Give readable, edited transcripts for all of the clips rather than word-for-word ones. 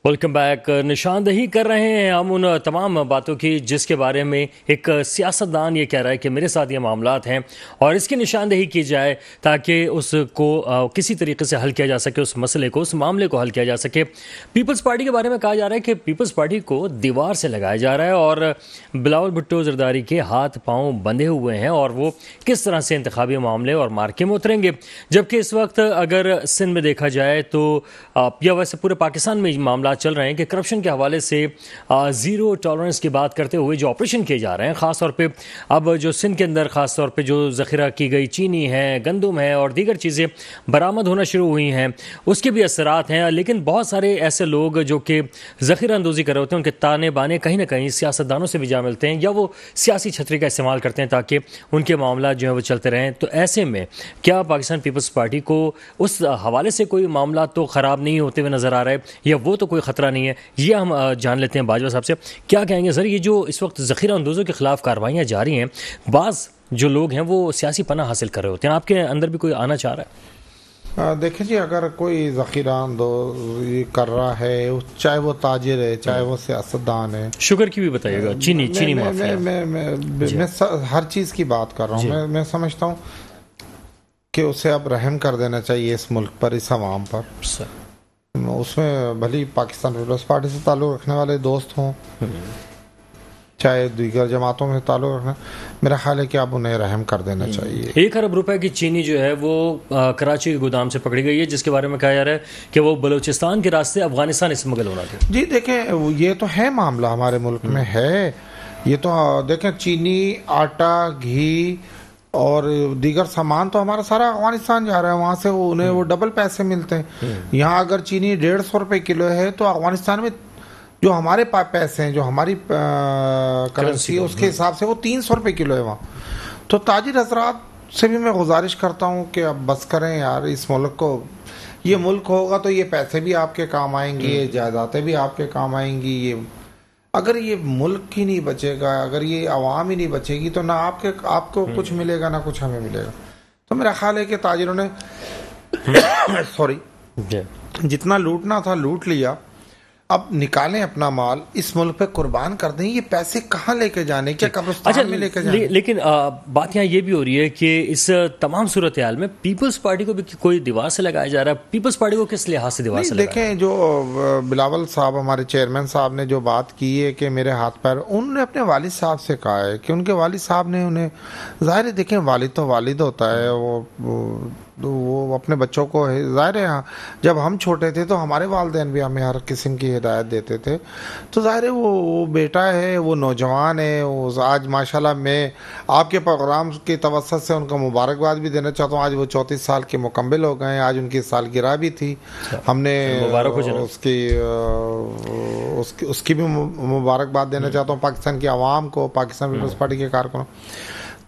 Welcome back. نشاندہی کر رہے ہیں ہم ان تمام باتوں کی جس کے بارے میں ایک سیاستدان یہ کہہ رہا ہے کہ میرے ساتھ یہ معاملات ہیں اور اس کی نشاندہی کی جائے تاکہ اس کو کسی طریقے سے حل کیا جا سکے، اس مسئلے کو، اس معاملے کو حل کیا جا سکے. پیپلز پارٹی کے بارے میں کہا جا رہا ہے کہ پیپلز پارٹی کو دیوار سے لگایا جا رہا ہے اور بلاول بھٹو زرداری کے ہاتھ پاؤں بندھے ہوئے ہیں اور وہ کس طرح سے انتخابی معاملے اور مارکے میں اتریں گے. جبکہ اس وقت اگر سندھ میں دیکھا جائے تو یا ویسے پورے پاکستان میں معاملات چل رہے ہیں کہ کرپشن کے حوالے سے زیرو ٹالرنس کی بات کرتے ہوئے جو آپریشن کیے جا رہے ہیں، خاص طور پہ اب جو سندھ کے اندر خاص طور پہ جو ذخیرہ کی گئی چینی ہے، گندم ہے اور دیگر چیزیں برآمد ہونا شروع ہوئی ہیں، اس کے بھی اثرات ہیں. لیکن بہت سارے ایسے لوگ جو کہ ذخیرہ اندوزی کر رہے ہوتے ہیں، ان کے تانے بانے کہیں نہ کہیں سیاستدانوں سے بھی جا ملتے ہیں یا وہ سیاسی چھتری کا استعمال کرتے ہیں تاکہ ان کے معاملات جو ہیں وہ چلتے رہیں. تو ایسے میں کیا پاکستان پیپلز پارٹی کو اس حوالے سے کوئی معاملات تو خراب نہیں ہوتے ہوئے نظر آ رہا ہے یا وہ تو کوئی خطرہ نہیں ہے؟ یہ ہم جان لیتے ہیں باجوہ صاحب سے. کیا کہیں گے سر، یہ جو اس وقت ذخیرہ اندوزوں کے خلاف کارروائیاں جاری ہیں، بعض جو لوگ ہیں وہ سیاسی پناہ حاصل کر رہے ہوتے ہیں، آپ کے اندر بھی کوئی آنا چاہ رہا ہے؟ دیکھیں جی، اگر کوئی ذخیرہ اندوزی کر رہا ہے، چاہے وہ تاجر ہے، چاہے وہ سیاستدان ہے، شوگر کی بھی بتائیے گا، چینی میں ہر چیز کی بات کر رہا ہوں. میں سمجھتا ہوں کہ اسے اب رحم کر دینا چاہیے اس ملک پر، اس عوام پر. اس میں بھلی پاکستان پیپلز پارٹی سے تعلق رکھنے والے دوست ہوں، چاہے دیگر جماعتوں میں تعلق رکھنا، میرا خیال ہے کہ اب انہیں رحم کر دینا چاہیے. 1 ارب روپے کی چینی جو ہے وہ کراچی کے گودام سے پکڑی گئی ہے، جس کے بارے میں کہا جا رہا ہے کہ وہ بلوچستان کے راستے افغانستان اسمگل ہو رہا تھا. جی دیکھیں، یہ تو ہے معاملہ ہمارے ملک میں ہے. یہ تو دیکھیں، چینی، آٹا، گھی اور دیگر سامان تو ہمارا سارا افغانستان جا رہا ہے. وہاں سے انہیں وہ ڈبل پیسے ملتے ہیں. یہاں اگر چینی 150 روپے کلو ہے تو افغانستان میں جو ہمارے پاس پیسے ہیں، جو ہماری کرنسی ہے، اس کے حساب سے وہ 300 روپے کلو ہے وہاں. تو تاجر حضرات سے بھی میں گزارش کرتا ہوں کہ اب بس کریں یار. اس ملک کو، یہ ملک ہوگا تو یہ پیسے بھی آپ کے کام آئیں گے، یہ جائیدادیں بھی آپ کے کام آئیں گی. یہ اگر یہ ملک ہی نہیں بچے گا، اگر یہ عوام ہی نہیں بچے گی تو نہ آپ کو کچھ ملے گا، نہ کچھ ہمیں ملے گا. تو میرا خیال ہے کہ تاجروں نے جتنا لوٹنا تھا لوٹ لیا. اب نکالیں اپنا مال، اس ملک پہ قربان کر دیں. یہ پیسے کہاں لے کے جانے، کیا قبرستان میں لے کے جانے؟ لیکن بات یہاں یہ بھی ہو رہی ہے کہ اس تمام صورتحال میں پیپلز پارٹی کو بھی کوئی دیوار سے لگایا جا رہا ہے. پیپلز پارٹی کو کس لحاظ سے دیوار سے لگایا؟ دیکھیں، جو بلاول صاحب ہمارے چیئرمین صاحب نے جو بات کی ہے کہ میرے ہاتھ پیر، انہوں نے اپنے والد صاحب سے کہا ہے کہ ان کے والد صاحب نے انہیں، ظاہر ہے دیکھیں والد تو والد ہوتا ہے، وہ اپنے بچوں کو، ظاہر ہے جب ہم چھوٹے تھے تو ہمارے والدین بھی ہمیں ہر قسم کی ہدایت دیتے تھے. تو ظاہر ہے وہ بیٹا ہے، وہ نوجوان ہے. آج ماشاءاللہ میں آپ کے پروگرام کی توسط سے ان کو مبارکباد بھی دینا چاہتا ہوں. آج وہ 34 سال کے مکمل ہو گئے ہیں. آج ان کی سالگرہ بھی تھی. ہم نے اس کی بھی مبارکباد دینا چاہتا ہوں پاکستان کی عوام کو، پاکستان پیپلز پارٹی کے کارکنوں.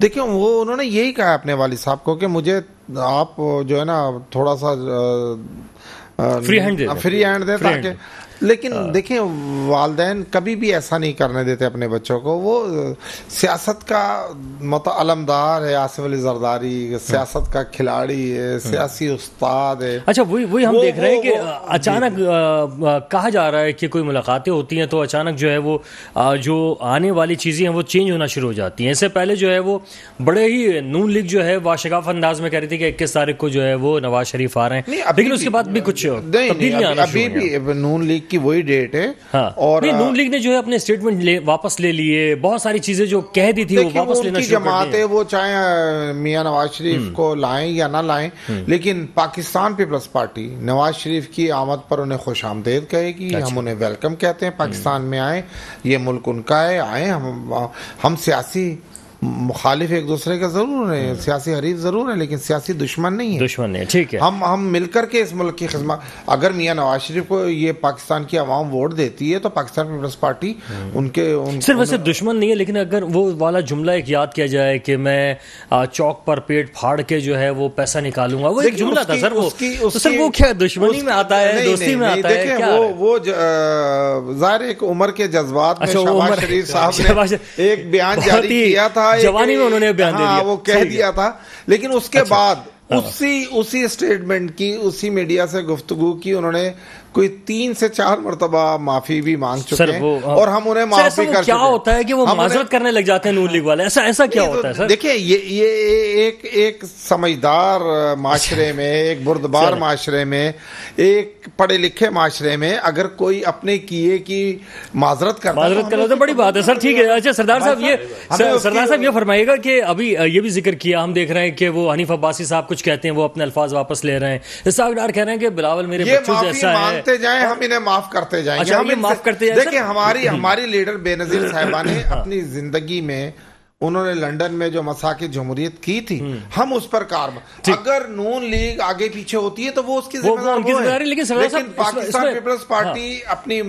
دیکھیں، انہوں نے یہی کہا اپنے والد صاحب کو کہ مجھے آپ جو ہے نا تھوڑا سا فری ہینڈ دیں تاکہ، لیکن دیکھیں والدین کبھی بھی ایسا نہیں کرنے دیتے اپنے بچوں کو. وہ سیاست کا علمدار ہے آصف علی زرداری، سیاست کا کھلاڑی ہے، سیاسی استاد ہے. اچھا، وہی ہم دیکھ رہے ہیں کہ اچانک کہا جا رہا ہے کہ کوئی ملاقاتیں ہوتی ہیں تو اچانک جو ہے وہ جو آنے والی چیزیں ہیں وہ چینج ہونا شروع ہو جاتی ہیں. اس سے پہلے جو ہے وہ بڑے ہی نون لیگ جو ہے واشگاف انداز میں کہہ رہی تھی کہ 21 تاریخ کو جو ہے وہ نواز شریف آ رہے ہیں، لیکن اس کے بعد بھی کچھ تبدیلیاں آنا شروع ہوئی ہیں. نون لیگ کی وہی ڈیٹ ہے. اور نون لیگ نے جو ہے اپنے اسٹیٹمنٹ واپس لے لیے، بہت ساری چیزیں جو کہہ دی تھی وہ واپس لینا شروع کر دی. جماعت ہے وہ، چاہے میاں نواز شریف کو لائیں یا نہ لائیں، لیکن پاکستان پیپلز پارٹی نواز شریف کی آمد پر انہیں خوش آمدید کہے گی. ہم انہیں ویلکم کہتے ہیں، پاکستان میں آئیں، یہ ملک ان کا ہے، آئیں. ہم سیاسی مخالف ایک دوسرے کا ضرور ہیں، سیاسی حریف ضرور ہیں، لیکن سیاسی دشمن نہیں ہے. ٹھیک ہے. ہم مل کر کے اس ملک کی خدمت. اگر میاں نواز شریف کو یہ پاکستان کی عوام ووٹ دیتی ہے تو پاکستان پیپلز پارٹی صرف ویسے دشمن نہیں ہے، لیکن اگر وہ والا جملہ ایک یاد کیا جائے کہ میں چوک پر پیٹ پھاڑ کے جو ہے وہ پیسہ نکالوں گا، وہ ایک جملہ تھا سر. وہ کیا دشمنی میں آتا ہے، دوستی میں آتا ہے؟ وہ ظاہر ایک عمر کے جذبات میں شہباز شریف صاحب نے ایک بیان جاری کیا تھا، جوانی میں انہوں نے بیان دے دیا، وہ کہہ دیا تھا. لیکن اس کے بعد اسی اسٹیٹمنٹ کی، اسی میڈیا سے گفتگو کی انہوں نے کوئی 3 سے 4 مرتبہ معافی بھی مانگ چکے ہیں اور ہم انہیں معاف بھی کر چکے ہیں. کیا ہوتا ہے کہ وہ معذرت کرنے لگ جاتے ہیں نون لیگ والے؟ ایسا کیا ہوتا ہے سر؟ دیکھیں یہ ایک سمجھدار معاشرے میں، ایک بردبار معاشرے میں، ایک پڑھے لکھے معاشرے میں اگر کوئی اپنے کیے کی معذرت کرتا ہے تو بڑی بات ہے سر. ٹھیک ہے. اچھا سردار صاحب یہ فرمائیے گا کہ ابھی یہ بھی ذکر کیا، ہم دیکھ رہے ہیں کہ وہ حنیف عباسی صاحب کچھ کہتے ہیں، وہ اپنے الفاظ واپس لے رہے ہیں. اسحاق ڈار کہہ رہے ہیں کہ بلاول میرے بچوں جیسا ہے. مانتے جائیں، ہم انہیں معاف کرتے جائیں گے. ہم معاف کرتے جائیں. دیکھیں ہماری لیڈر بے نظیر صاحبہ نے اپنی زندگی میں، انہوں نے لنڈن میں جو مساکِ جمہوریت کی تھی، ہم اس پر اگر نون لیگ آگے پیچھے ہوتی ہے تو وہ اس کی ذمہ داری. لیکن پاکستان پیپلز پارٹی اپنی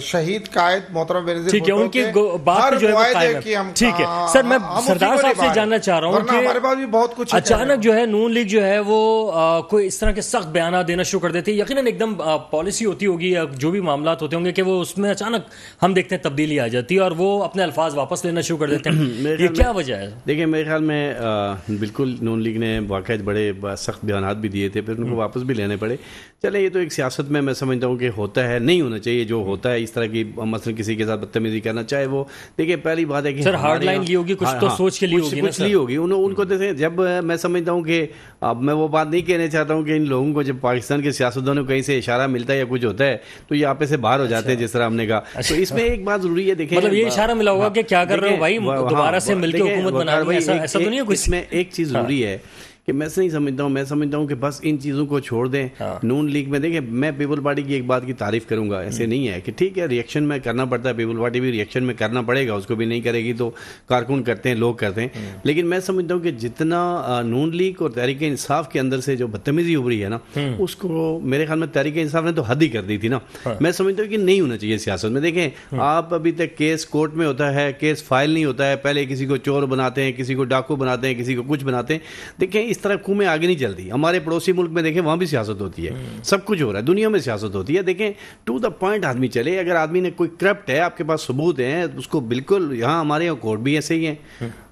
شہید قائد محترم بے نظیر ٹھیک ہے، ان کی بات جو ہے ٹھیک ہے. سر میں سردار صاحب سے جاننا چاہ رہا ہوں کہ ہمارے پاس بھی بہت کچھ اچانک جو ہے نون لیگ جو ہے وہ کوئی اس طرح کے سخت بیانات دینا شروع کر دیتی ہے. یقیناً ایک دم پالیسی ہوتی ہوگی یا جو بھی معاملات ہوتے ہوں گے کہ وہ اس میں اچانک ہم دیکھتے ہیں تبدیلی آ جاتی ہے اور وہ اپنے الفاظ واپس لینا شروع کر دیتے ہیں. یہ کیا وجہ ہے؟ دیکھیں میرے خیال میں بالکل نون لیگ نے باقاعدہ بڑے سخت بیانات بھی دیے تھے، پھر ان کو واپس بھی لینے پڑے. چلے یہ تو ایک سیاست میں سمجھتا ہوں کہ ہوتا ہے، نہیں ہونا چاہیے جو ہوتا ہے اس طرح کی، مثلا کسی کے ساتھ بدتمیزی کرنا، چاہے وہ دیکھیں پہلی بات ہے کہ سر ہارڈ لائن لی ہوگی، کچھ تو سوچ کے لی ہوگی، کچھ لی ہوگی ان کو. دیکھیں جب میں سمجھتا ہوں کہ اب میں وہ بات نہیں کہنا چاہتا ہوں کہ ان لوگوں کو جب پاکستان کے سیاستدانوں کو کہیں سے اشارہ ملتا ہے یا کچھ ہوتا ہے تو یہ آپے سے باہر ہو جاتے ہیں، جس طرح ہم نے کہا. تو اس میں ایک بات ضروری ہے، دیکھیں مطلب یہ اشارہ ملا ہوگا کہ کیا کر رہے ہو بھائی، دوبارہ سے مل کے حکومت بنا رہے ہیں، ایسا تو نہیں ہے کچھ. اس میں ایک چیز ضروری ہے کہ میں سمجھتا ہوں کہ بس ان چیزوں کو چھوڑ دیں. نون لیگ میں دیکھیں میں پیپل پارٹی کی ایک بات کی تعریف کروں گا، ایسے نہیں ہے کہ ٹھیک ہے ریئیکشن میں کرنا پڑتا ہے، پیپل پارٹی بھی ریئیکشن میں کرنا پڑے گا، اس کو بھی نہیں کرے گی تو کارکن کرتے ہیں، لوگ کرتے ہیں. لیکن میں سمجھتا ہوں کہ جتنا نون لیگ اور تحریک انصاف کے اندر سے جو بدتمیزی ابھری ہے نا، اس کو میرے خیال میں تحریک انصاف نے تو حد ہی کر دی تھی نا. میں سمجھتا ہوں کہ نہیں ہونا چاہیے سیاست میں. دیکھیں آپ ابھی تک کیس کورٹ میں ہوتا ہے، کیس فائل نہیں ہوتا ہے، پہلے کسی کو چور بناتے ہیں، کسی کو ڈاکو بناتے ہیں، کسی کو کچھ بناتے ہیں. دیکھیں اس طرح قومیں آگے نہیں چلتی. ہمارے پڑوسی ملک میں دیکھیں وہاں بھی سیاست ہوتی ہے، سب کچھ ہو رہا ہے، دنیا میں سیاست ہوتی ہے. دیکھیں ٹو دا پوائنٹ آدمی چلے. اگر آدمی نے کوئی کرپٹ ہے، آپ کے پاس ثبوت ہیں، اس کو بالکل، یہاں ہمارے یہاں کورٹ بھی ایسے ہی ہیں.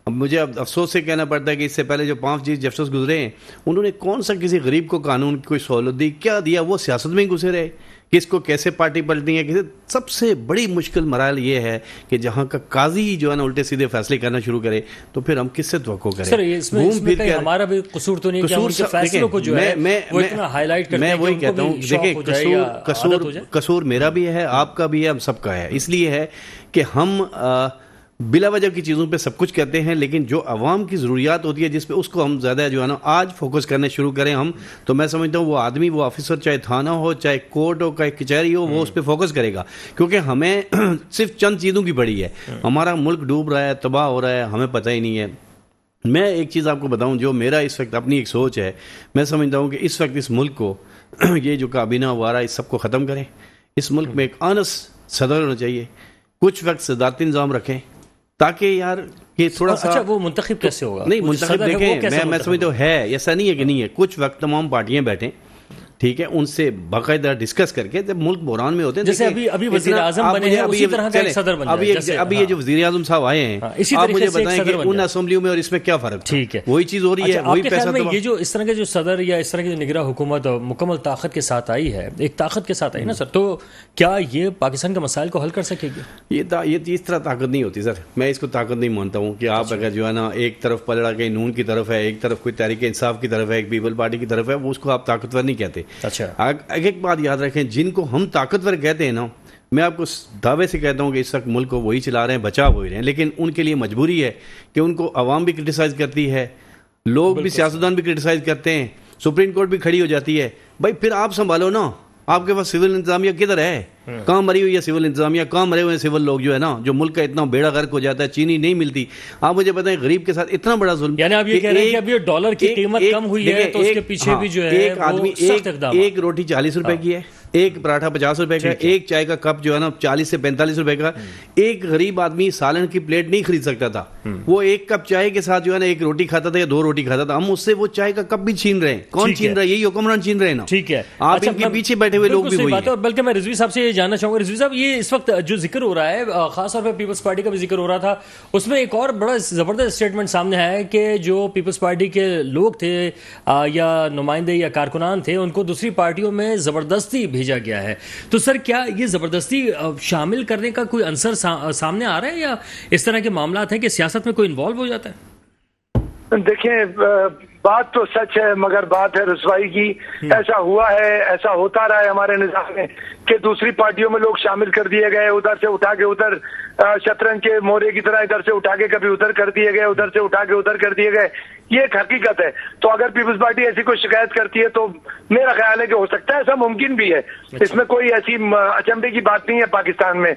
اب مجھے افسوس سے کہنا پڑتا ہے کہ اس سے پہلے جو 5 چیف جسٹس گزرے ہیں، انہوں نے کون سا کسی غریب کو قانون کی کوئی سہولت دی، کیا دیا؟ وہ سیاست میں ہی گھسے رہے. کس کو کیسے پارٹی پلٹنی ہے، کسی. سب سے بڑی مشکل مرحلہ یہ ہے کہ جہاں کا قاضی جو ہے نا الٹے سیدھے فیصلے کرنا شروع کرے تو پھر ہم کس سے توقع کریں؟ سر اس میں ہمارا بھی قصور تو نہیں کہ ہم ان کے فیصلوں کو جو ہے وہ اتنا ہائی لائٹ کرتے ہیں. میں وہی کہتا ہوں، دیکھیں قصور میرا بھی ہے، آپ کا بھی ہے، ہم سب کا ہے. اس لیے ہے کہ ہم بلا وجہ کی چیزوں پہ سب کچھ کہتے ہیں، لیکن جو عوام کی ضروریات ہوتی ہے جس پہ اس کو ہم زیادہ جو ہے نا آج فوکس کرنے شروع کریں ہم، تو میں سمجھتا ہوں وہ آدمی، وہ آفیسر، چاہے تھانہ ہو، چاہے کورٹ ہو، چاہے کچہری ہو، وہ اس پہ فوکس کرے گا. کیونکہ ہمیں صرف چند چیزوں کی پڑی ہے، ہمارا ملک ڈوب رہا ہے، تباہ ہو رہا ہے، ہمیں پتہ ہی نہیں ہے. میں ایک چیز آپ کو بتاؤں جو میرا اس وقت اپنی ایک سوچ ہے، میں سمجھتا ہوں کہ اس وقت اس ملک کو یہ جو کابینہ ہوا رہا ہے اس سب کو ختم کریں. اس ملک میں ایک آنس صدر ہونا چاہیے، کچھ وقت صدارتی نظام رکھیں تاکہ یار یہ تھوڑا سا. اچھا وہ منتخب کیسے ہوگا؟ نہیں منتخب دیکھیں میں سمجھتا ہوں ہے، ایسا نہیں ہے کہ نہیں ہے. کچھ وقت تمام پارٹیاں بیٹھیں، ٹھیک ہے، ان سے باقاعدہ ڈسکس کر کے. جب ملک بحران میں ہوتے ہیں، جیسے ابھی وزیر اعظم بنے ہیں اسی طرح کا ایک صدر بن جائے. ابھی یہ جو وزیر اعظم صاحب آئے ہیں، آپ مجھے بتائیں کہ ان اسمبلیوں میں اور اس میں کیا فرق؟ ٹھیک ہے، وہی چیز ہو رہی ہے، وہی پیسہ. یہ جو اس طرح کے جو صدر یا اس طرح کی جو نگراں حکومت مکمل طاقت کے ساتھ آئی ہے، ایک طاقت کے ساتھ آئی نا سر، تو کیا یہ پاکستان کے مسائل کو حل کر سکے گی؟ یہ اس طرح طاقت نہیں ہوتی سر. میں اس کو طاقت نہیں مانتا ہوں کہ آپ اگر جو ہے نا ایک طرف پلڑا کے نون کی طرف ہے، ایک طرف کوئی تحریک انصاف کی طرف ہے، ایک پیپل پارٹی کی طرف ہے، وہ اس کو آپ طاقتور نہیں کہتے. اچھا ایک بات یاد رکھیں، جن کو ہم طاقتور کہتے ہیں نا، میں آپ کو دعوے سے کہتا ہوں کہ اس وقت ملک کو وہی چلا رہے ہیں، بچا وہی رہے ہیں. لیکن ان کے لیے مجبوری ہے کہ ان کو عوام بھی کرٹیسائز کرتی ہے، لوگ بھی، سیاستدان بھی کرٹیسائز کرتے ہیں، سپریم کورٹ بھی کھڑی ہو جاتی ہے. بھائی پھر آپ سنبھالو نا. آپ کے پاس سول انتظامیہ کدھر ہے؟ کہاں مری ہوئی ہے سول انتظامیہ؟ کہاں مرے ہوئے ہیں سول لوگ جو ہے نا، جو ملک کا اتنا بیڑا غرق ہو جاتا ہے، چینی نہیں ملتی. آپ مجھے بتائیں غریب کے ساتھ اتنا بڑا ظلم. یعنی آپ یہ کہہ رہے ہیں کہ اب یہ ڈالر کی قیمت کم ہوئی ہے تو اس کے پیچھے بھی جو ہے ایک آدمی ایک روٹی 40 روپے کی ہے، ایک پراٹھا 50 روپے کا، ایک چائے کا کپ جو ہے نا 40 سے 45 روپے کا. ایک غریب آدمی سالن کی پلیٹ نہیں خرید سکتا تھا، وہ ایک کپ چائے کے ساتھ جو ہے نا ایک روٹی کھاتا تھا یا 2 روٹی کھاتا تھا. ہم اس سے وہ چائے کا کپ بھی چھین رہے ہیں. کون چھین رہا ہے؟ یہی حکمران چھین رہے ہیں نا. ٹھیک ہے، آپ ان کے پیچھے بیٹھے ہوئے لوگ بھی وہی ہیں. بلکہ میں رضوی صاحب سے یہ جاننا چاہوں گا رضوی صاحب، یہ اس وقت جو ذکر ہو رہا ہے خاص طور پہ پیپلز پارٹی کا بھی ذکر ہو رہا تھا، اس میں ایک اور بڑا زبردست اسٹیٹمنٹ سامنے آیا ہے کہ جو پیپلز پارٹی کے لوگ تھے یا نمائندے یا کارکنان تھے ان کو دوسری پارٹیوں میں زبردستی بھیجا گیا ہے. تو سر کیا یہ زبردستی شامل کرنے کا کوئی عنصر سامنے آ رہا ہے یا اس طرح کے معاملات ہیں کہ سیاست میں کوئی انوالو ہو جاتا ہے؟ دیکھیں بات تو سچ ہے مگر بات ہے رسوائی کی. ایسا ہوا ہے، ایسا ہوتا رہا ہے ہمارے نظام میں کہ دوسری پارٹیوں میں لوگ شامل کر دیے گئے، ادھر سے اٹھا کے ادھر شطرنج کے مورے کی طرح ادھر سے اٹھا کے کبھی ادھر کر دیے گئے، ادھر سے اٹھا کے ادھر کر دیے گئے. یہ ایک حقیقت ہے. تو اگر پیپلز پارٹی ایسی کوئی شکایت کرتی ہے تو میرا خیال ہے کہ ہو سکتا ہے، ایسا ممکن بھی ہے. اس میں کوئی ایسی اچنبے کی بات نہیں ہے پاکستان میں.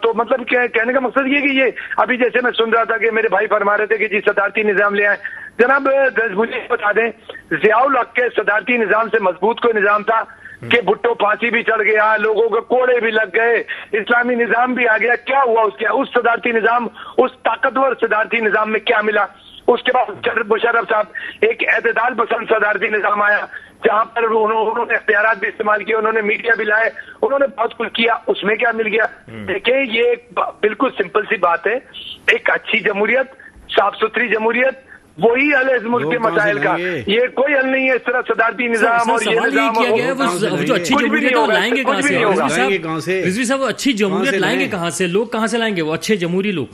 تو مطلب کہنے کا مقصد یہ کہ یہ ابھی جیسے میں سن رہا تھا کہ میرے بھائی فرما رہے تھے کہ جی صدارتی نظام لے آئے. جناب مجھے بتا دیں ضیاء الحق کے صدارتی نظام سے مضبوط کوئی نظام تھا کہ بھٹو پھانسی بھی چڑھ گیا، لوگوں کے کوڑے بھی لگ گئے، اسلامی نظام بھی آ گیا. کیا ہوا اس صدارتی نظام، اس طاقتور صدارتی نظام میں کیا ملا؟ اس کے بعد مشرف صاحب ایک اعتدال پسند صدارتی نظام آیا جہاں پر انہوں نے اختیارات بھی استعمال کیے، انہوں نے میڈیا بھی لائے، انہوں نے بہت کچھ کیا. اس میں کیا مل گیا؟ دیکھیں یہ ایک بالکل سمپل سی بات ہے. ایک اچھی جمہوریت، صاف ستھری جمہوریت، وہی حل ہے اس ملک کے مسائل کا. یہ کوئی حل نہیں ہے اس طرح صدارتی نظام اور یہ نظام. جو اچھی جمہوریت لائیں گے کہاں سے رضوی صاحب؟ وہ اچھی جمہوریت لائیں گے کہاں سے؟ لوگ کہاں سے لائیں گے وہ اچھے جمہوری لوگ؟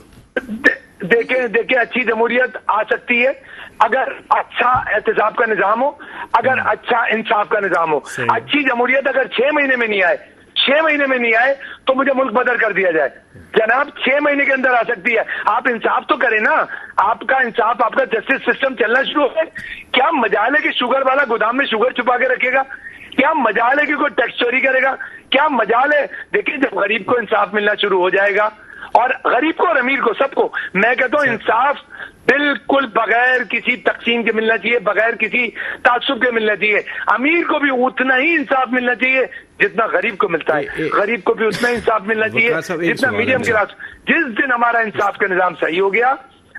دیکھیں اچھی جمہوریت آ سکتی ہے اگر اچھا احتساب کا نظام ہو، اگر اچھا انصاف کا نظام ہو. اچھی جمہوریت اگر 6 مہینے میں نہیں آئے، 6 مہینے میں نہیں آئے تو مجھے ملک بدر کر دیا جائے. جناب 6 مہینے کے اندر آ سکتی ہے. آپ انصاف تو کریں نا. آپ کا انصاف، آپ کا جسٹس سسٹم چلنا شروع ہو گئے. کیا مجال ہے کہ شوگر والا گودام میں شوگر چھپا کے رکھے گا؟ کیا مجال ہے کہ کوئی ٹیکس چوری کرے گا؟ کیا مجال ہے؟ دیکھیں جب غریب کو انصاف ملنا شروع ہو جائے گا، اور غریب کو اور امیر کو سب کو، میں کہتا ہوں انصاف بالکل بغیر کسی تقسیم کے ملنا چاہیے، بغیر کسی تعصب کے ملنا چاہیے. امیر کو بھی اتنا ہی انصاف ملنا چاہیے جتنا غریب کو ملتا ہے، غریب کو بھی اتنا انصاف ملنا چاہیے جتنا میڈیم کلاس. جس دن ہمارا انصاف کا نظام صحیح ہو گیا،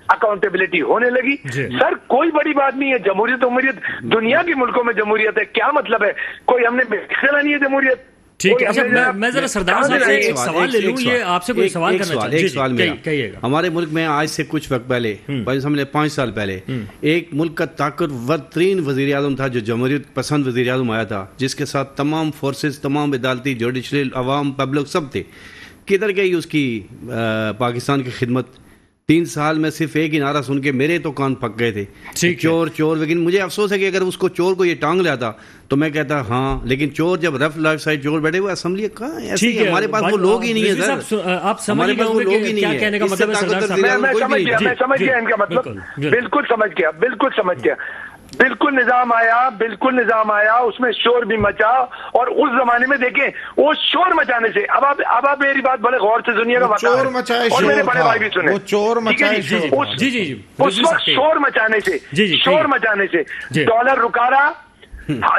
اکاؤنٹیبلٹی ہونے لگی، سر کوئی بڑی بات نہیں ہے. جمہوریت دنیا کے ملکوں میں جمہوریت ہے. کیا مطلب ہے کوئی ہم نے کھیلا نہیں ہے جمہوریت؟ ٹھیک ہے. اچھا میں ذرا سردار صاحب سے ایک سوال لے لوں. یہ آپ سے کوئی سوال کرنا چاہتا ہوں. ایک سوال میرا. ہمارے ملک میں آج سے کچھ وقت پہلے، سمجھے 5 سال پہلے، ایک ملک کا طاقتور ترین وزیر اعظم تھا جو جمہوریت پسند وزیر اعظم آیا تھا، جس کے ساتھ تمام فورسز، تمام عدالتی، جوڈیشل، عوام، پبلک سب تھے. کدھر گئی اس کی پاکستان کی خدمت؟ 3 سال میں صرف ایک ہی نعرہ سن کے میرے تو کان پک گئے تھے، چور چور. لیکن مجھے افسوس ہے کہ اگر اس کو چور کو یہ ٹانگ لاتا تو میں کہتا ہاں، لیکن چور جب لائف سائڈ چور بیٹھے ہوئے اسمبلی کہاں ہے؟ ہمارے پاس وہ لوگ ہی نہیں ہے سر. آپ سمجھ گئے ہوں گے کیا کہنے کا مطلب ہے سردار صاحب؟ میں سمجھ گیا ان کا مطلب. بالکل سمجھ گیا. بالکل نظام آیا، اس میں شور بھی مچا. اور اس زمانے میں دیکھیں وہ شور مچانے سے، اب آپ میری بات بڑے غور سے سنیے گا، اور میرے بڑے بھائی بھی سنیں. اس وقت شور مچانے سے ڈالر رکا رہا،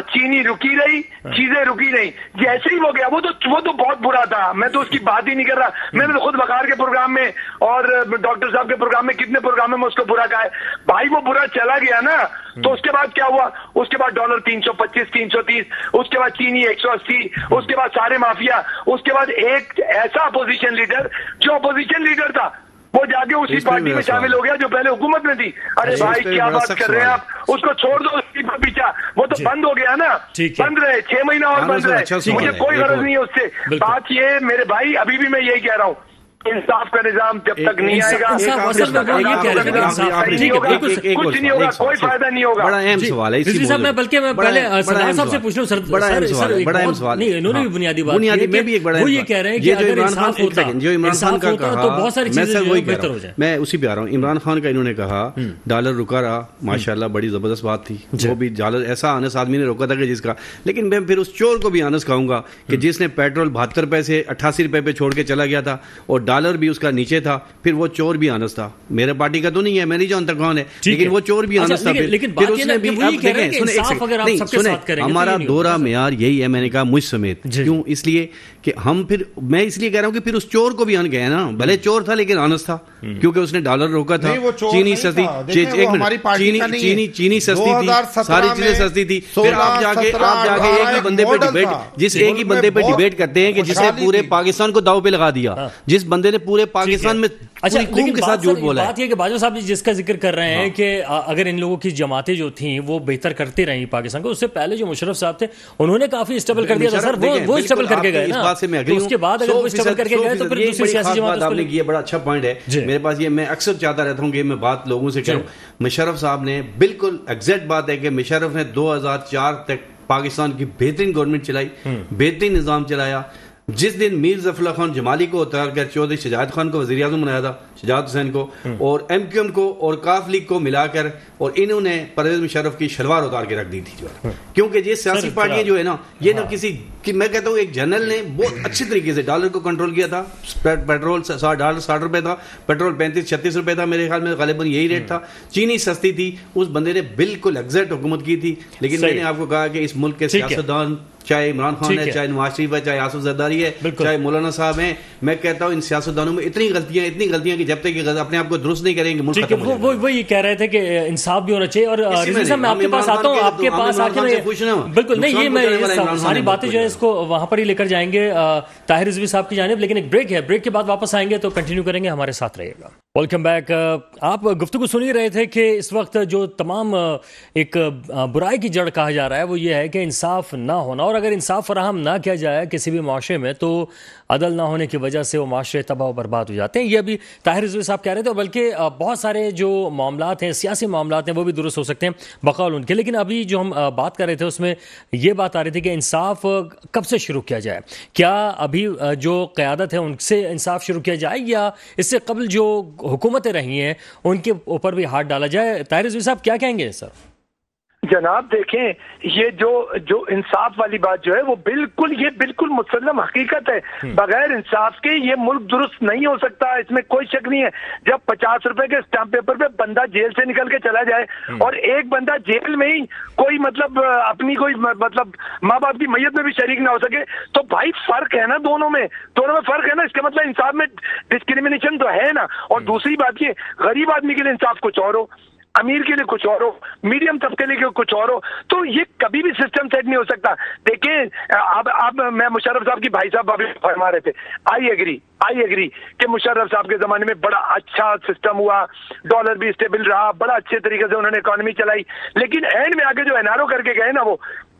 چینی رکی رہی، چیزیں رکی نہیں. جیسے ہی وہ گیا، وہ تو بہت برا تھا. میں تو اس کی بات ہی نہیں کر رہا. میں نے تو خود وقار کے پروگرام میں اور ڈاکٹر صاحب کے پروگرام میں، کتنے پروگرام میں اس کو برا کہا ہے. بھائی وہ برا چلا گیا نا. تو اس کے بعد کیا ہوا؟ اس کے بعد ڈالر 325، 330، اس کے بعد چینی 180، اس کے بعد سارے مافیا، اس کے بعد ایک ایسا اپوزیشن لیڈر جو اپوزیشن لیڈر تھا وہ جا کے اسی پارٹی میں شامل ہو گیا جو پہلے حکومت میں تھی. ارے بھائی کیا بات کر رہے ہیں آپ؟ اس کو چھوڑ دو، اسی پر پیچھا. وہ تو بند ہو گیا نا. بند رہے 6 مہینہ اور بند رہے. مجھے کوئی غرض نہیں ہے اس سے. بات یہ میرے بھائی، ابھی بھی میں یہی کہہ رہا ہوں، انصاف کا نظام جب تک نہیں آئے گا کچھ نہیں ہوگا، کوئی فائدہ نہیں ہوگا. بڑا اہم سوال ہے صاحب. میں بلکہ میں پہلے سردار صاحب سے پوچھ لوں. بڑا اہم سوال نہیں، انہوں نے بھی بنیادی بات میں بھی ایک بڑا، وہ یہ کہہ رہے ہیں کہ اگر انصاف ہوتا، جو عمران خان کا کہا، تو بہت ساری چیزیں بہتر ہو جائیں. میں اسی پہ آ رہا ہوں. عمران خان کا انہوں نے کہا ڈالر رکا رہا، ماشاءاللہ بڑی زبردست بات تھی. وہ بھی ڈالر ایسا آنس آدمی نے روکا تھا کہ جس کا، لیکن میں پھر اس چور کو بھی آنس کہوں گا کہ جس نے پیٹرول 72 روپے سے 88 روپے پہ چھوڑ کے چلا گیا تھا، اور ڈالر بھی اس کا نیچے تھا. پھر وہ چور بھی آنس تھا. میرے پارٹی کا تو نہیں ہے، میں نہیں جانتا کون ہے، لیکن وہ چور بھی آنس تھا. پھر اس نے بھی ہمارا دورہ معیار یہی ہے. میں نے کہا مجھ سمیت. کیوں؟ اس لیے کہ ہم پھر، میں اس لیے کہہ رہا ہوں کہ پھر اس چور کو بھی آن گیا نا. بھلے چور تھا لیکن آنس تھا. کیونکہ اس نے ڈالر روکا تھا, چینی سستی, چینی سستی تھی, ساری چیزیں سستی تھی. پھر آپ جا کے ایک ہی بندے پہ ڈیبیٹ, جس ایک ہی بندے پہ ڈیبیٹ کرتے ہیں کہ جس نے پورے پاکستان کو داؤ پہ لگا دیا, جس بندے نے پورے پاکستان میں خون کے ساتھ جھوٹ بولا. بات یہ کہ باجوہ صاحب جس کا ذکر کر رہے ہیں کہ اگر ان لوگوں کی جماعتیں جو تھیں وہ بہتر کرتی رہی پاکستان کو, اس سے پہلے جو مشرف صاحب تھے انہوں نے کافی اسٹیبل کر دیا تھا سر, وہ اسٹیبل کر کے گئے نا, اس کے بعد اگر وہ اسٹیبل کر کے گئے تو پھر دوسری سیاسی جماعت آپ نے کیا. بڑا اچھا پوائنٹ ہے میرے پاس, یہ میں اکثر چاہتا رہتا ہوں کہ میں بات لوگوں سے کروں. مشرف صاحب نے بالکل ایگزیکٹ بات ہے کہ مشرف نے 2004 تک پاکستان کی بہترین گورنمنٹ چلائی, بہترین نظام چلایا. جس دن میر ظفر اللہ خان جمالی کو اتار کر چودھری شجاعت خان کو وزیر اعظم بنایا تھا, شجاعت حسین کو, اور ایم کیو ایم کو اور کاف لیگ کو ملا کر, اور انہوں نے پرویز مشرف کی شلوار اتار کے رکھ دی تھی. کیونکہ یہ سیاسی پارٹیاں جو ہے نا, یہ نہ کسی میں کہتا ہوں ایک جنرل نے بہت اچھی طریقے سے ڈالر کو کنٹرول کیا تھا. پیٹرول $60 تھا, پیٹرول 35-36 روپے تھا میرے خیال میں, غالباً یہی ریٹ تھا. چینی سستی تھی, اس بندے نے بالکل ایگزیکٹ حکومت کی تھی. لیکن میں نے آپ کو کہا کہ اس ملک کے سیاستدان, چاہے عمران خان ہے, چاہے نواز شریف ہے, چاہے آصف زرداری ہے, چاہے مولانا صاحب ہیں, میں کہتا ہوں ان سیاستدانوں میں اتنی غلطیاں کہ جب تک کہ اپنے آپ کو درست نہیں کریں گے ملک ختم ہو جائے گا. وہ یہ کہہ رہے تھے کہ انصاف بھی ہونا چاہیے. اور رضوی صاحب میں آپ کے پاس آتا ہوں, آپ کے پاس آ کے بالکل نہیں, یہ میں ساری باتیں جو ہے اس کو وہاں پر ہی لے کر جائیں گے طاہر رضوی صاحب کی جانب, لیکن ایک بریک ہے, بریک کے بعد واپس آئیں گے تو کنٹینیو کریں گے, ہمارے ساتھ رہیے گا. Welcome back. آپ گفتگو سن ہی رہے تھے کہ اس وقت جو تمام ایک برائی کی جڑ کہا جا رہا ہے وہ یہ ہے کہ انصاف نہ ہونا, اور اگر انصاف فراہم نہ کیا جائے کسی بھی معاشرے میں تو عدل نہ ہونے کی وجہ سے وہ معاشرے تباہ و برباد ہو جاتے ہیں. یہ ابھی طاہر رضوی صاحب کہہ رہے تھے, بلکہ بہت سارے جو معاملات ہیں, سیاسی معاملات ہیں, وہ بھی درست ہو سکتے ہیں بقول ان کے. لیکن ابھی جو ہم بات کر رہے تھے اس میں یہ بات آ رہی تھی کہ انصاف کب سے شروع کیا جائے. کیا ابھی جو قیادت ہے ان سے انصاف شروع کیا جائے, یا اس سے قبل جو حکومتیں رہی ہیں ان کے اوپر بھی ہاتھ ڈالا جائے؟ طاہر رضوی صاحب کیا کہیں گے سر؟ جناب دیکھیں, یہ جو انصاف والی بات جو ہے وہ بالکل مسلم حقیقت ہے. بغیر انصاف کے یہ ملک درست نہیں ہو سکتا, اس میں کوئی شک نہیں ہے. جب 50 روپے کے اسٹامپ پیپر پہ بندہ جیل سے نکل کے چلا جائے اور ایک بندہ جیل میں ہی کوئی مطلب اپنی کوئی مطلب ماں باپ کی میت میں بھی شریک نہ ہو سکے, تو بھائی فرق ہے نا, دونوں میں فرق ہے نا. اس کا مطلب انصاف میں ڈسکریمنیشن تو ہے نا. اور دوسری بات یہ, غریب آدمی کے لیے انصاف کچھ اور ہو, امیر کے لیے کچھ اور ہو, میڈیم طبقے کے لیے کچھ اور ہو, تو یہ کبھی بھی سسٹم سیٹ نہیں ہو سکتا. دیکھیں اب میں مشرف صاحب کی بھائی صاحب ابھی فرما رہے تھے, آئی ایگری کہ مشرف صاحب کے زمانے میں بڑا اچھا سسٹم ہوا, ڈالر بھی اسٹیبل رہا, بڑا اچھے طریقے سے انہوں نے اکانومی چلائی. لیکن اینڈ میں آگے جو NRO کر کے گئے نا, وہ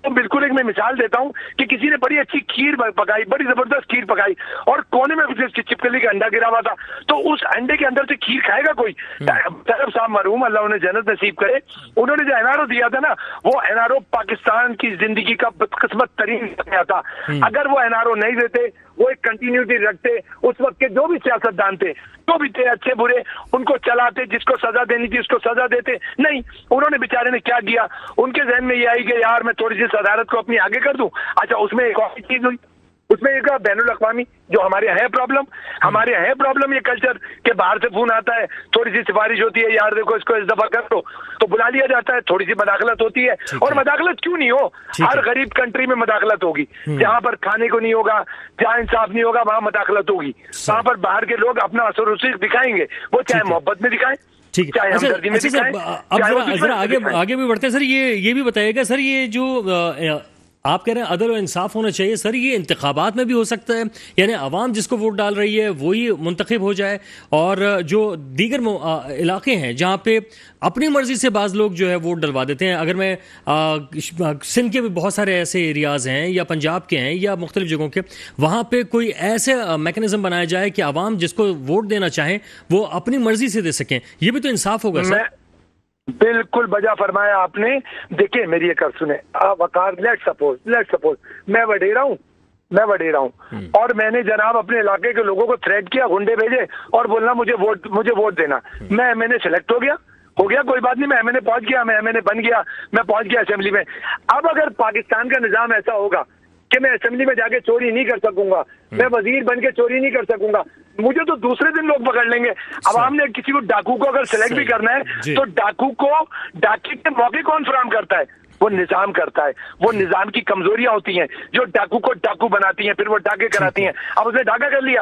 بالکل ایک میں مثال دیتا ہوں کہ کسی نے بڑی اچھی کھیر پکائی, بڑی زبردست کھیر پکائی, اور کونے میں چپکلی کا انڈا گرا ہوا تھا, تو اس انڈے کے اندر سے کھیر کھائے گا کوئی؟ طرف صاحب مرحوم, اللہ انہیں جنت نصیب کرے, انہوں نے جو NRO دیا تھا نا, وہ NRO پاکستان کی زندگی کا بدقسمت ترین تھا. اگر وہ NRO نہیں دیتے, وہ ایک کنٹینیوٹی رکھتے, اس وقت کے جو بھی سیاستدان تھے جو بھی تھے اچھے برے, ان کو چلاتے, جس کو سزا دینی تھی اس کو سزا دیتے. نہیں, انہوں نے بیچارے نے کیا کیا, ان کے ذہن میں یہ آئی کہ یار میں تھوڑی سی صدارت کو اپنی آگے کر دوں. اچھا, اس میں ایک اور چیز ہوئی, اس میں ایک بین الاقوامی جو ہمارے یہاں ہے پرابلم, یہ کلچر کہ باہر سے فون آتا ہے, تھوڑی سی سفارش ہوتی ہے, یار دیکھو اس کو اس دفعہ کر دو, تو بلا لیا جاتا ہے, تھوڑی سی مداخلت ہوتی ہے. اور مداخلت کیوں نہیں ہو, ہر غریب کنٹری میں مداخلت ہوگی. جہاں پر کھانے کو نہیں ہوگا, جہاں انصاف نہیں ہوگا, وہاں مداخلت ہوگی. وہاں پر باہر کے لوگ اپنا اثر و رسوخ دکھائیں گے, وہ چاہے محبت میں دکھائیں, ٹھیک ہے. اب ذرا آگے بھی بڑھتے ہیں سر. یہ بھی بتائیے گا سر, یہ جو آپ کہہ رہے ہیں عدل و انصاف ہونا چاہیے, سر یہ انتخابات میں بھی ہو سکتا ہے, یعنی عوام جس کو ووٹ ڈال رہی ہے وہی منتخب ہو جائے, اور جو دیگر علاقے ہیں جہاں پہ اپنی مرضی سے بعض لوگ جو ہے ووٹ ڈلوا دیتے ہیں, اگر میں سندھ کے بھی بہت سارے ایسے ایریاز ہیں, یا پنجاب کے ہیں, یا مختلف جگہوں کے, وہاں پہ کوئی ایسے میکنزم بنایا جائے کہ عوام جس کو ووٹ دینا چاہیں وہ اپنی مرضی سے دے سکیں, یہ بھی تو انصاف ہوگا سر. بالکل بجا فرمایا آپ نے. دیکھیں میری ایک سنیں وقار, لیٹ سپوز میں وڈیرا ہوں اور میں نے جناب اپنے علاقے کے لوگوں کو تھریٹ کیا, گنڈے بھیجے اور بولنا مجھے ووٹ دینا. میں MNA سلیکٹ ہو گیا, کوئی بات نہیں, میں MNA پہنچ گیا, میں MNA بن گیا, میں پہنچ گیا اسمبلی میں. اب اگر پاکستان کا نظام ایسا ہوگا کہ میں اسمبلی میں جا کے چوری نہیں کر سکوں گا, میں وزیر بن کے چوری نہیں کر سکوں گا, مجھے تو دوسرے دن لوگ پکڑ لیں گے. عوام نے کسی کو ڈاکو کو اگر سلیکٹ بھی کرنا ہے تو ڈاکو کو ڈاکے کے موقع کون فراہم کرتا ہے؟ وہ نظام کرتا ہے. وہ نظام کی کمزوریاں ہوتی ہیں جو ڈاکو کو ڈاکو بناتی ہیں, پھر وہ ڈاکے کراتی ہیں. اب اس نے ڈاکہ کر لیا,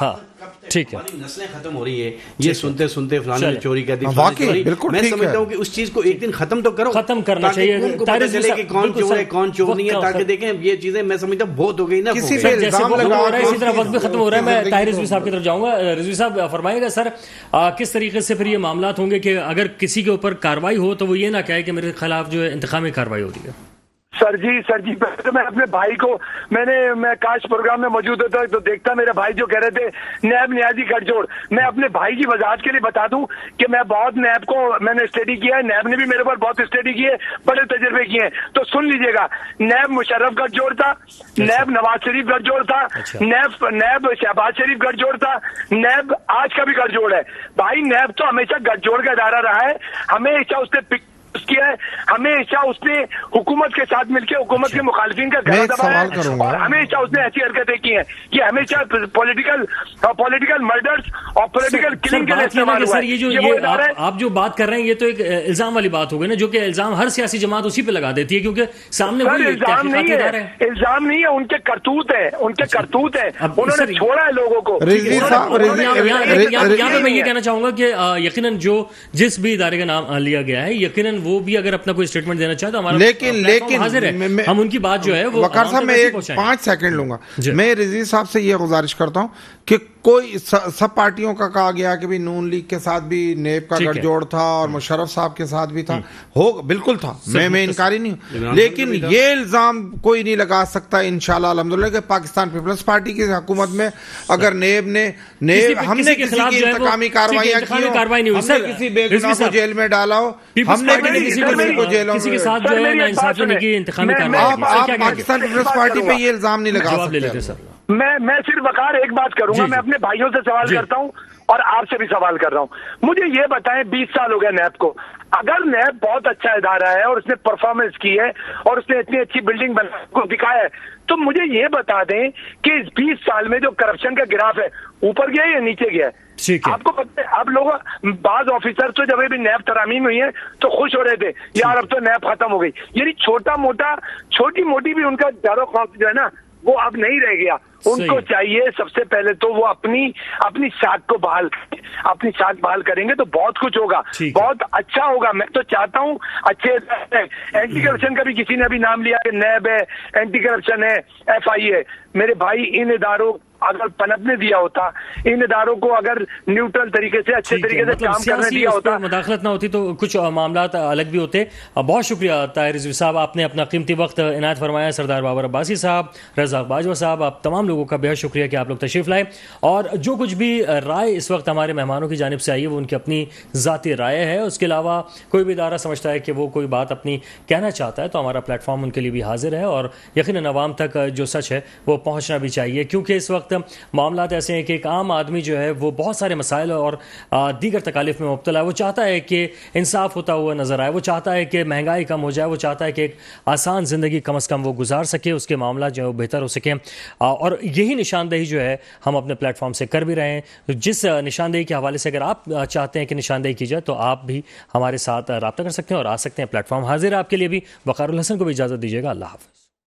ہاں ٹھیک ہے، نسلیں ختم ہو رہی ہے یہ سنتے سنتے فلانے نے چوری کر دی، میں سمجھتا ہوں کہ اس چیز کو ایک دن ختم تو کرو، ختم کرنا چاہیے پتہ چلے کہ کون چور ہے کون چور نہیں ہے، تاکہ دیکھیں یہ چیزیں میں سمجھتا ہوں بہت ہو گئی نا، کسی پہ الزام لگا رہا ہے اسی طرح وقت بھی ختم ہو رہا ہے. میں طاہر رضوی صاحب کی طرف جاؤں گا. رضوی صاحب فرمائے گا سر کس طریقے سے پھر یہ معاملات ہوں گے کہ اگر کسی کے اوپر کارروائی ہو تو وہ یہ نہ کہے کہ میرے خلاف جو ہے انتقامی کارروائی ہو رہی ہے؟ سر جی میں اپنے بھائی کو میں کاش پروگرام میں موجود ہوتا تو دیکھتا، میرے بھائی جو کہہ رہے تھے نیب نیازی گٹھ جوڑ، میں اپنے بھائی کی وضاحت کے لیے بتا دوں کہ میں بہت نیب کو میں نے اسٹڈی کیا ہے، نیب نے بھی میرے پر بہت اسٹڈی کی ہے، بڑے تجربے کیے ہیں. تو سن لیجئے گا، نیب مشرف گٹھ جوڑ تھا، نیب نواز شریف گٹھ جوڑ تھا، نیب شہباز شریف گٹھ جوڑ تھا، نیب آج کا بھی گٹھ جوڑ ہے. بھائی نیب تو ہمیشہ گٹھ جوڑ کا ادارہ رہا ہے، ہمیشہ اس نے کیا ہے، ہمیشہ اس نے حکومت کے ساتھ مل کے حکومت کے مخالفین کا گلا دبایا ہے، اور ہمیشہ اس نے ایسی حرکتیں کی ہیں کہ ہمیشہ پولیٹیکل مرڈرز اور پولیٹیکل کلنگ کے لیے استعمال ہوا ہے. یہ آپ جو بات کر رہے ہیں یہ تو ایک الزام والی بات ہو گئی نا، جو کہ الزام ہر سیاسی جماعت اسی پہ لگا دیتی ہے، کیونکہ سامنے الزام نہیں ہے، ان کے کرتوت ہیں، انہوں نے چھوڑا ہے لوگوں کو. یہاں پہ میں یہ کہنا چاہوں گا کہ یقیناً جس بھی ادارے کا نام لیا گیا ہے، یقیناً وہ بھی اگر اپنا کوئی اسٹیٹمنٹ دینا چاہے تو ہمارا لیکن حاضر ہے، ہم ان کی بات جو ہے وہ وقار صاحب میں 5 سیکنڈ لوں گا. میں رضوی صاحب سے یہ گزارش کرتا ہوں کہ کوئی سب پارٹیوں کا کہا گیا کہ بھی نون لیگ کے ساتھ بھی نیب کا گٹھ جوڑ تھا اور مشرف صاحب کے ساتھ بھی تھا، بالکل تھا، میں انکاری نہیں ہوں، لیکن یہ الزام کوئی نہیں لگا سکتا انشاءاللہ الحمدللہ کہ پاکستان پیپلز پارٹی کی حکومت میں اگر نیب نے ہم نے کسی کی انتقامی کاروائیاں کی ہوں، ہم نے کسی بے گناہ کو جیل میں ڈالا ہو، ہم نے کسی کو جیلوں میں، آپ پاکستان پیپلز پارٹی پہ یہ الزام نہیں لگا سکتے. میں صرف وقار ایک بات کروں گا، میں اپنے بھائیوں سے سوال کرتا ہوں اور آپ سے بھی سوال کر رہا ہوں. مجھے یہ بتائیں 20 سال ہو گئے نیب کو، اگر نیب بہت اچھا ادارہ ہے اور اس نے پرفارمنس کی ہے اور اس نے اتنی اچھی بلڈنگ بنا کو دکھایا ہے، تو مجھے یہ بتا دیں کہ اس 20 سال میں جو کرپشن کا گراف ہے اوپر گیا یا نیچے گیا ہے؟ آپ کو پتہ ہے، آپ لوگ بعض آفیسر تو جب بھی نیب ترامیم ہوئی ہیں تو خوش ہو رہے تھے یار اب تو نیب ختم ہو گئی، یعنی چھوٹی موٹی بھی ان کا ڈر و خوف جو ہے نا وہ اب نہیں رہ گیا. ان کو چاہیے سب سے پہلے تو وہ اپنی ساکھ کو بحال کریں گے تو بہت کچھ ہوگا، بہت اچھا ہوگا. میں تو چاہتا ہوں اچھے اینٹی کرپشن کا بھی کسی نے ابھی نام لیا کہ نیب ہے، اینٹی کرپشن ہے، FI ہے. میرے بھائی ان اداروں اگر پنپنے دیا ہوتا، ان اداروں کو اگر نیوٹرل طریقے سے اچھے طریقے سے کام کرنے دیا ہوتا، مداخلت نہ ہوتی تو کچھ معاملات الگ بھی ہوتے. بہت شکریہ طاہر رضوی صاحب، آپ نے اپنا قیمتی وقت عنایت فرمایا. سردار بابر عباسی صاحب، رزاق باجوہ صاحب، آپ تمام لوگوں کا بہت شکریہ کہ آپ لوگ تشریف لائے، اور جو کچھ بھی رائے اس وقت ہمارے مہمانوں کی جانب سے آئی ہے وہ ان کی اپنی ذاتی رائے ہے. اس کے علاوہ کوئی بھی ادارہ سمجھتا ہے کہ وہ کوئی بات اپنی کہنا چاہتا ہے تو ہمارا پلیٹ فارم ان کے لیے بھی حاضر ہے، اور یقیناً عوام تک جو سچ ہے وہ پہنچنا بھی چاہیے، کیونکہ اس وقت معاملات ایسے ہیں کہ ایک عام آدمی جو ہے وہ بہت سارے مسائل اور دیگر تکالیف میں مبتلا ہے. وہ چاہتا ہے کہ انصاف ہوتا ہوا نظر آئے، وہ چاہتا ہے کہ مہنگائی کم ہو جائے، وہ چاہتا ہے کہ ایک آسان زندگی کم از کم وہ گزار سکے، اس کے معاملات جو ہے وہ بہتر ہو سکیں. اور یہی نشاندہی جو ہے ہم اپنے پلیٹ فارم سے کر بھی رہے ہیں. جس نشاندہی کے حوالے سے اگر آپ چاہتے ہیں کہ نشاندہی کی جائے تو آپ بھی ہمارے ساتھ رابطہ کر سکتے ہیں اور آ سکتے ہیں. پلیٹ فارم حاضر ہے آپ کے لیے بھی. وقار الحسن کو بھی اجازت دیجیے گا. اللہ حافظ.